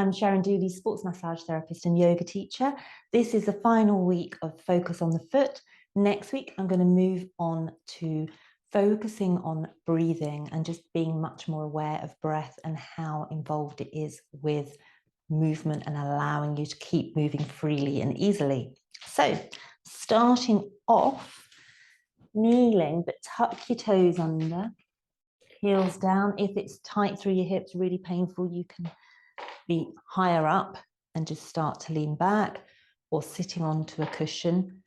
I'm Sharon Dooley, sports massage therapist and yoga teacher. This is the final week of Focus on the Foot. Next week, I'm going to move on to focusing on breathing and just being much more aware of breath and how involved it is with movement and allowing you to keep moving freely and easily. So, starting off, kneeling, but tuck your toes under, heels down. If it's tight through your hips, really painful, you can be higher up and just start to lean back, or sitting onto a cushion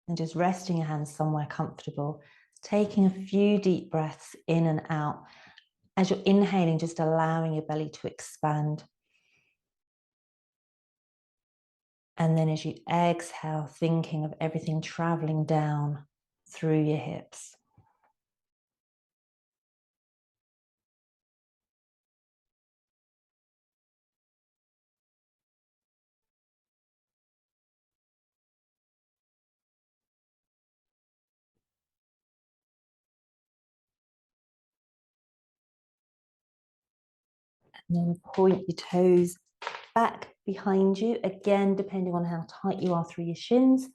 and just resting your hands somewhere comfortable, taking a few deep breaths in and out. As you're inhaling, just allowing your belly to expand. And then as you exhale, thinking of everything traveling down through your hips. And then point your toes back behind you. Again, depending on how tight you are through your shins,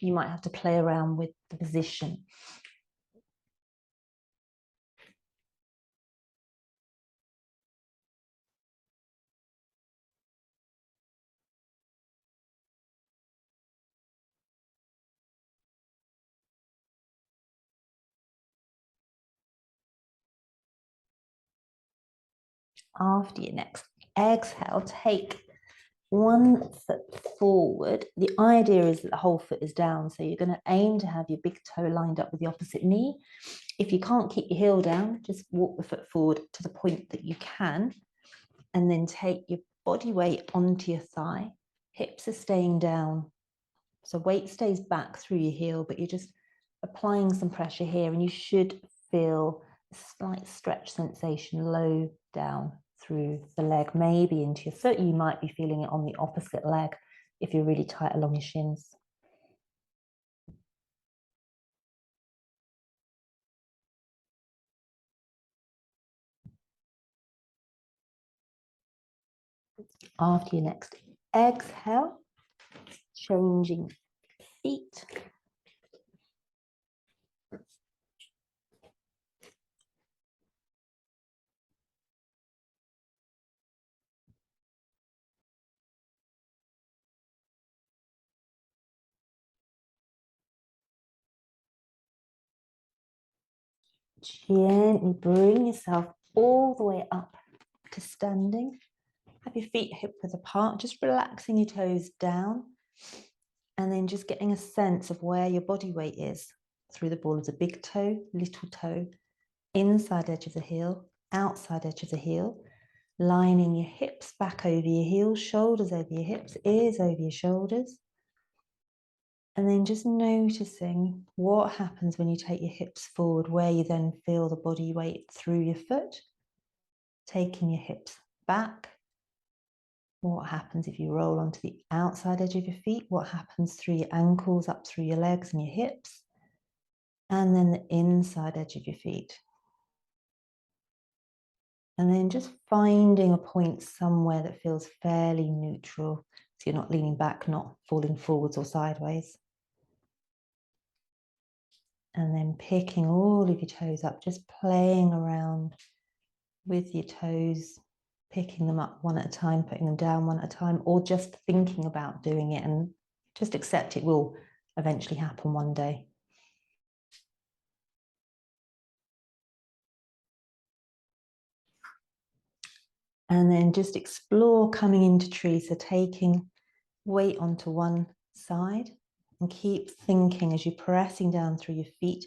you might have to play around with the position. After your next exhale, take one foot forward. The idea is that the whole foot is down, so you're going to aim to have your big toe lined up with the opposite knee. If you can't keep your heel down, just walk the foot forward to the point that you can, and then take your body weight onto your thigh. Hips are staying down, so weight stays back through your heel, but you're just applying some pressure here, and you should feel a slight stretch sensation low down through the leg, maybe into your foot. You might be feeling it on the opposite leg if you're really tight along your shins. After your next exhale, changing feet. Gently bring yourself all the way up to standing. Have your feet hip width apart, just relaxing your toes down, and then just getting a sense of where your body weight is through the ball of the big toe, little toe, inside edge of the heel, outside edge of the heel, lining your hips back over your heels, shoulders over your hips, ears over your shoulders. And then just noticing what happens when you take your hips forward, where you then feel the body weight through your foot, taking your hips back. What happens if you roll onto the outside edge of your feet? What happens through your ankles, up through your legs and your hips? And then the inside edge of your feet. And then just finding a point somewhere that feels fairly neutral, so you're not leaning back, not falling forwards or sideways. And then picking all of your toes up, just playing around with your toes, picking them up one at a time, putting them down one at a time, or just thinking about doing it, and just accept it will eventually happen one day. And then just explore coming into tree, so taking weight onto one side, and keep thinking as you're pressing down through your feet,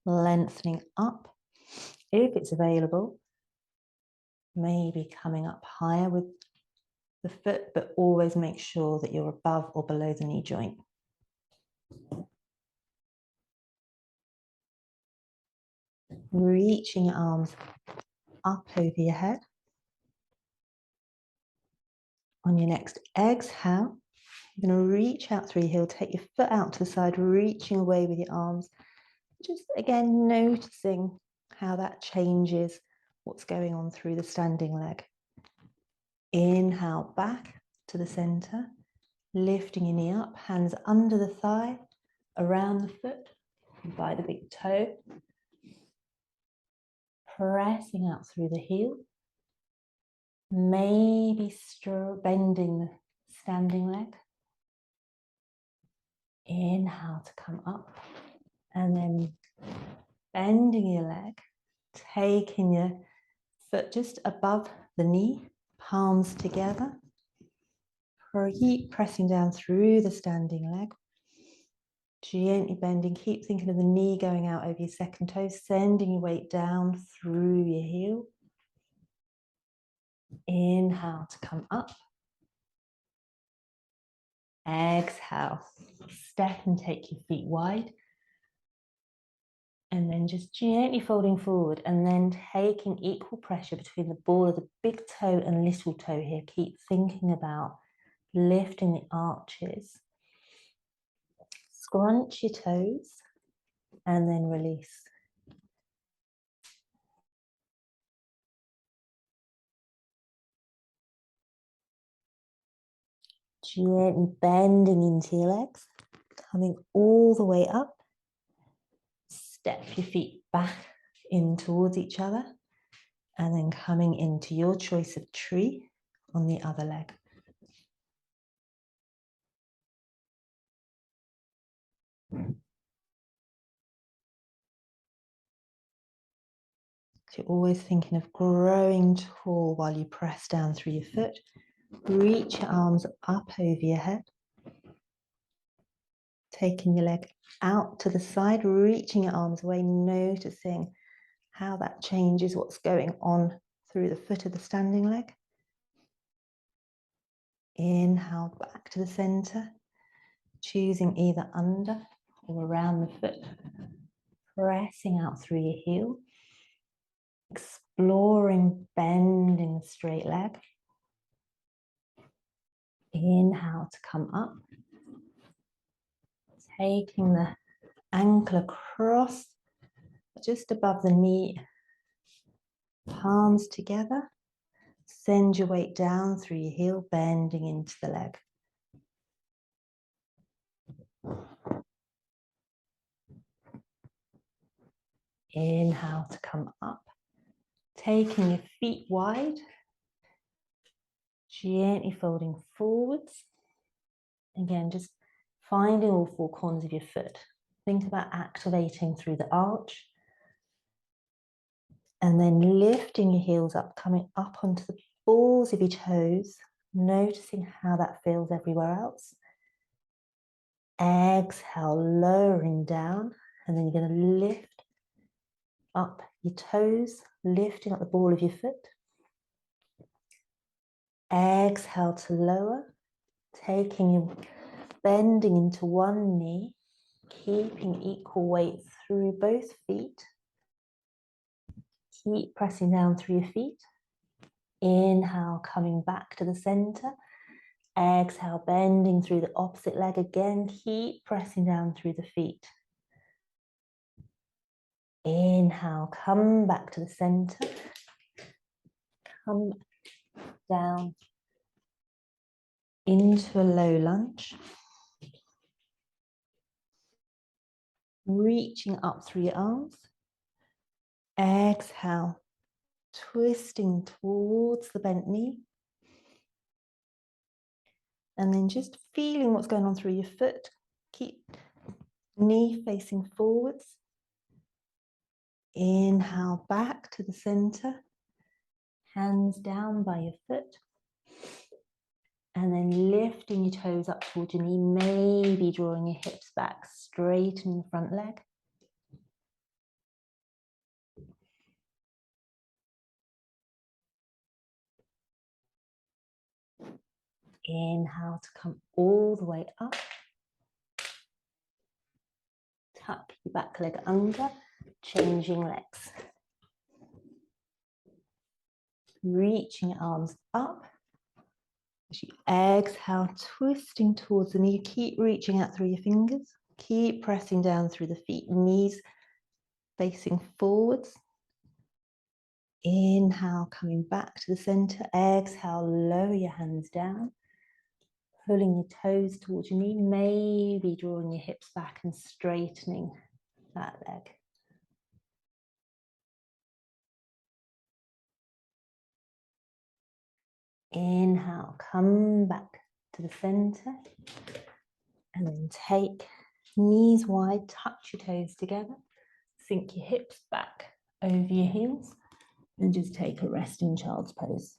lengthening up. If it's available, maybe coming up higher with the foot, but always make sure that you're above or below the knee joint. Reaching your arms up over your head. On your next exhale, you're going to reach out through your heel, take your foot out to the side, reaching away with your arms. Just again, noticing how that changes what's going on through the standing leg. Inhale, back to the center, lifting your knee up, hands under the thigh, around the foot, by the big toe, pressing out through the heel, maybe bending the standing leg. Inhale to come up, and then bending your leg, taking your foot just above the knee, palms together. Keep pressing down through the standing leg. Gently bending, keep thinking of the knee going out over your second toe, sending your weight down through your heel. Inhale to come up. Exhale, step and take your feet wide. And then just gently folding forward and then taking equal pressure between the ball of the big toe and little toe here. Keep thinking about lifting the arches. Scrunch your toes and then release. Gently bending into your legs, coming all the way up. Step your feet back in towards each other and then coming into your choice of tree on the other leg. So you're always thinking of growing tall while you press down through your foot. Reach your arms up over your head. Taking your leg out to the side, reaching your arms away, noticing how that changes what's going on through the foot of the standing leg. Inhale back to the center, choosing either under or around the foot. Pressing out through your heel. Exploring bending the straight leg. Inhale to come up. Taking the ankle across, just above the knee. Palms together. Send your weight down through your heel, bending into the leg. Inhale to come up. Taking your feet wide. Gently folding forwards. Again, just finding all four corners of your foot. Think about activating through the arch. And then lifting your heels up, coming up onto the balls of your toes, noticing how that feels everywhere else. Exhale, lowering down, and then you're going to lift up your toes, lifting up the ball of your foot. Exhale to lower, taking your bending into one knee, keeping equal weight through both feet. Keep pressing down through your feet. Inhale, coming back to the center. Exhale, bending through the opposite leg again. Keep pressing down through the feet. Inhale, come back to the center. Come down into a low lunge. Reaching up through your arms. Exhale, twisting towards the bent knee. And then just feeling what's going on through your foot. Keep knee facing forwards. Inhale back to the center. Hands down by your foot. And then lifting your toes up towards your knee, maybe drawing your hips back, straightening the front leg. Inhale to come all the way up. Tuck your back leg under, changing legs. Reaching your arms up. As you exhale, twisting towards the knee, keep reaching out through your fingers. Keep pressing down through the feet, knees facing forwards. Inhale, coming back to the center. Exhale, lower your hands down. Pulling your toes towards your knee, maybe drawing your hips back and straightening that leg. Inhale, come back to the center. And then take knees wide, touch your toes together. Sink your hips back over your heels. And just take a rest in child's pose.